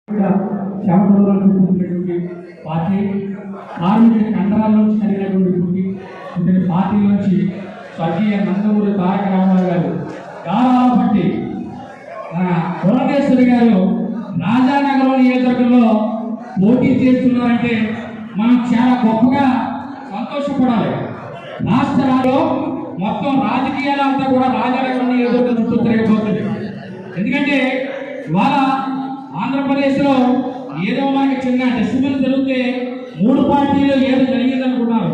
శవటంలో చూపుతున్నటువంటి party, కార్మికుడి కండరాల నుంచి కలిగినటువంటి ఇతని పార్టీ నుంచి స్వర్గీయ నందమూరి తారక రామారావు గారు గారాల పట్టి పురంధేశ్వరి గారు రాజానగరం నియోజకవర్గంలో పోటీ చేస్తున్నారంటే మనం చాలా గొప్పగా సంతోషపడాలి. రాష్ట్రాల్లో మొత్తం రాజకీయాలంతా కూడా రాజానగరం నియోజకవర్గం చుట్టూ తిరగబోతుంది. ఎందుకంటే ఇవాళ ఆంధ్రప్రదేశ్లో ఏదో మనకి చిన్న డిస్ట్రిబ్యూషన్ జరిగితే 3 పార్టీలు ఏదో జరిగిందనుకున్నారు.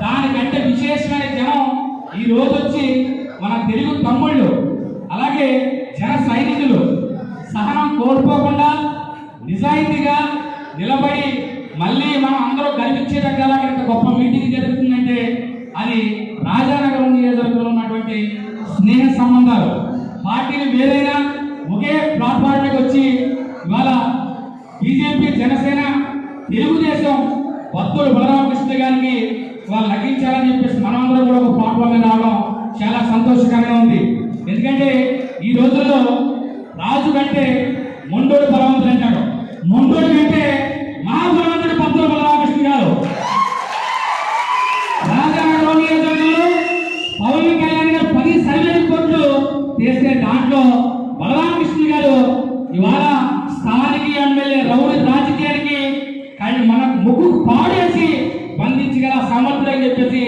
దానికంటే విశేషమైన జనం ఈ రోజు వచ్చి మన తెలుగు తమ్ముళ్ళు అలాగే జన సైనికులు సహనం కోల్పోకుండా నిజాయితీగా నిలబడి మళ్ళీ మనం అందరూ కనిపించే రకాల గొప్ప మీటింగ్ జరుగుతుందంటే అది రాజానగరం నియోజకవర్గంలో ఉన్నటువంటి స్నేహ సంబంధాలు. పార్టీలు వేరైనా ఒకే ప్లాట్ఫామ్కి వచ్చి ఇవాళ బీజేపీ, జనసేన, తెలుగుదేశం భక్తులు బలరామకృష్ణ గారికి వాళ్ళు లగ్గించాలని చెప్పేసి మనమందరం కూడా ఒక ప్లాట్ఫామ్ మీద రావడం చాలా సంతోషకరంగా ఉంది. ఎందుకంటే ఈ రోజుల్లో రాజు కంటే మొండోడు బలవంతుడు అంటాడు, మొండోడు కంటే మహాబలవంతుడు భక్తులు బలరామకృష్ణ గారు. రాజానగరం నియోజకవర్గంలో పవన్ కళ్యాణ్ గారు 10 సర్వేల కోట్లు చేసే దాంట్లో బలరామకృష్ణ గారు ఇవాళ స్థానిక ఎమ్మెల్యే రౌడీ రాజకీయానికి మన ముక్కు పాడేసి బంధించగల సమర్థులని చెప్పేసి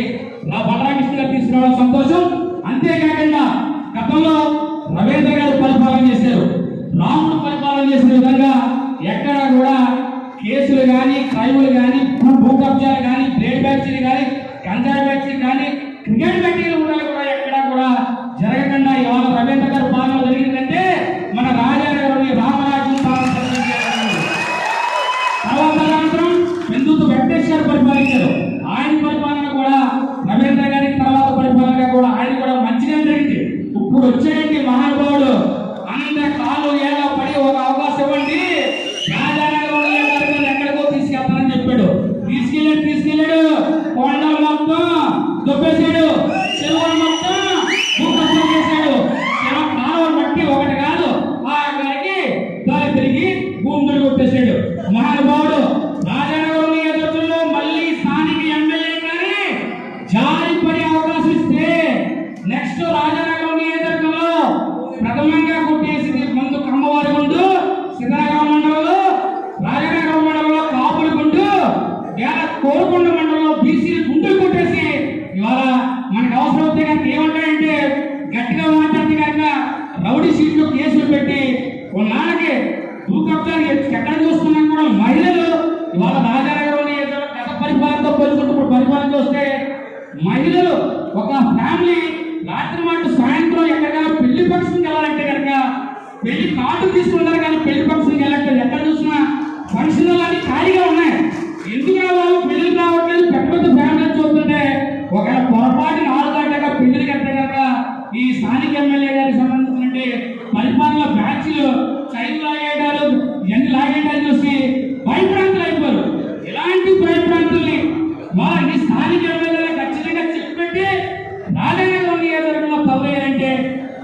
నా బలరామకృష్ణ గారు తీసుకురావడం సంతోషం. అంతేకాకుండా గతంలో రవీంద్ర గారు పరిపాలన చేశారు, రాముడు పరిపాలన చేసిన విధంగా ఎక్కడ కూడా కేసులు కానీ, క్రైములు కానీ, భూ కబ్జాలు కానీ, బ్లేడ్ బ్యాచ్లు కానీ, గంజాయి బ్యాచ్లు కానీ, క్రికెట్ బ్యాచ్లు ఉండాలి కూడా ఎక్కడా కూడా జరగకుండా ఇవాళ రవీంద్ర గారు పాలన జరిగిందంటే మన రాజానగరం రామరాజ్యం ఎందుకు వెంకటేశ్వర పరిపాలించారు. ఆయన పరిపాలన కూడా రవీంద్ర గారి తర్వాత పరిపాలన కూడా ఆయన కూడా మంచిగా జరిగింది. ఇప్పుడు వచ్చేయండి మహానుభావుడు అంత కాలు ఏళ్ళ పడి ఒక అవకాశం ఇవ్వండి, రాజానగరం ఎక్కడికో తీసుకెళ్తానని చెప్పాడు. తీసుకెళ్ళాడు కొండలు మొత్తం దొబ్బేసాడు, చెరువులు మొత్తం భూకబ్జం చేశాడు. కాలువ మట్టి ఒకటి కాదు ఆ గారికి దారి తిరిగి భూములు కొట్టేశాడు. మహానుభావుడు రాజానగరం నియోజకవర్గంలో మళ్ళీ స్థానిక ఎమ్మెల్యే గాని జారి పడే అవకాశం ఇస్తే నెక్స్ట్ రాజానగరం నియోజకవర్గంలో ప్రథమంగా కొట్టేసింది ముందు కమ్మవారి గుండు, సిద్ధనగరం మండలంలో, రాజానగరం మండలంలో కాపుల గుండు, కోరుకొండ మండలంలో బీసీలు గుండులు కొట్టేసి ఇవాళ మనకు అవసరం అవుతే కనుక ఏమంటాయంటే గట్టిగా మాట్లాడితే కనుక రౌడీ సీట్లు కేసులు పెట్టి నాన్నకి భూ కబ్జాలు ఎక్కడ చూస్తున్నా కూడా మహిళలు ఇవాళ రాజానగరం గత పరిపాలనతో పోల్చుకుంటూ పరిపాలన చూస్తే మహిళలు ఒక ఫ్యామిలీ రాత్రి మాట సాయంత్రం ఎక్కడికైనా పెళ్లి ఫంక్షన్కి వెళ్ళాలంటే కనుక పెళ్లి కార్డు తీసుకుంటారు కానీ పెళ్లి ఫంక్షన్కి వెళ్ళట్లేదు. ఎక్కడ చూసినా ఫంక్షన్లు అన్ని ఖాళీగా ఉన్నాయి. ఎందుకు వాళ్ళు పెళ్లికి రావట్లేదు? పెద్ద పెద్ద ఫ్యామిలీ చూస్తుంటే ఒకవేళ పొరపాటు 4 గంటగా పెళ్లికి వెళ్తే కనుక ఈ స్థానిక ఎమ్మెల్యే గారికి సంబంధించినటువంటి పరిపాలన బ్యాచ్లు చైన్ లాగేయడాలు ఇవన్నీ లాగేయడాలు చూసి భయప్రాంతులు అయిపోయారు. ఇలాంటి భయప్రాంతుల్ని వాళ్ళని స్థానిక ఎమ్మెల్యేలు ఖచ్చితంగా చెప్పబెట్టి రాజానగరం నియోజకవర్గంలో తవ్వేయాలంటే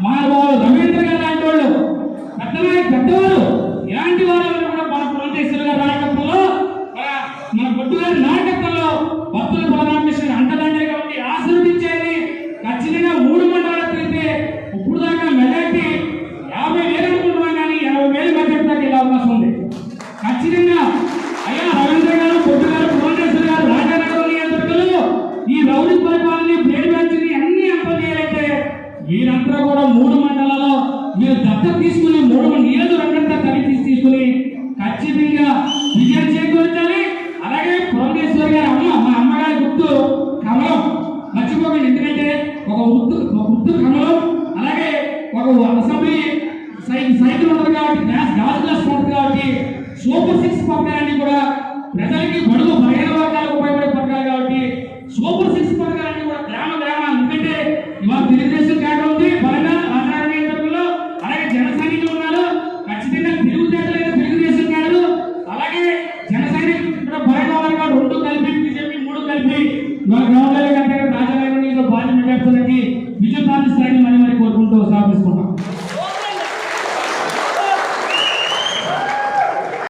మహానుభావులు రవీంద్ర గారు లాంటి వాళ్ళు పెద్దవారు ఇలాంటి వాళ్ళు కూడా మన పురంధేశ్వరి గారి నాయకత్వంలో మన బొడ్డు గారి నాయకత్వంలో భక్తుల బలరామకృష్ణ అంటదండగా ఉండి ఆశీర్వదించేది. ఖచ్చితంగా 3 మండలాలు తిరిగితే ఇప్పుడు దాకా మెజార్టీ 50,000 అనుకుంటున్నాం కానీ 80,000 మెజార్టీ దాకా ఇలా అవకాశం ఉంది. ఖచ్చితంగా అయ్యా రవీంద్ర గారు, బొడ్డు గారు, పురంధేశ్వరి గారు రాజానగరం నియోజకవర్గంలో ఈ రౌడీ పరిపాలన బ్లేడ్ బ్యాచ్ని అన్ని అంపజేయాలంటే మీరంతా కూడా 3 మండలాల్లో మీరు దత్తత తీసుకుని 3 నియోజకవర్గంతా కలిసి తీసుకుని ఖచ్చితంగా విజయం చేకూర్చాలి. అలాగే పురంధేశ్వరి గారి మా అమ్మగారి గుర్తు కమలం మర్చిపోకండి. ఎందుకంటే ఒక గుర్తు కమలం, అలాగే ఒక అసెంబ్లీ సైకిల్ ఉంటుంది కాబట్టి గాజు గ్లాస్ ఉంటుంది కాబట్టి సూపర్ 6 పథకాలన్నీ కూడా ప్రజలకి బడుగు బలహీన వర్గాలకు ఉపయోగపడే పథకాలు కాబట్టి సూపర్ 6 పథకాలన్నీ కూడా గ్రామ ఎందుకంటే ఇవాళ తెలుగుదేశం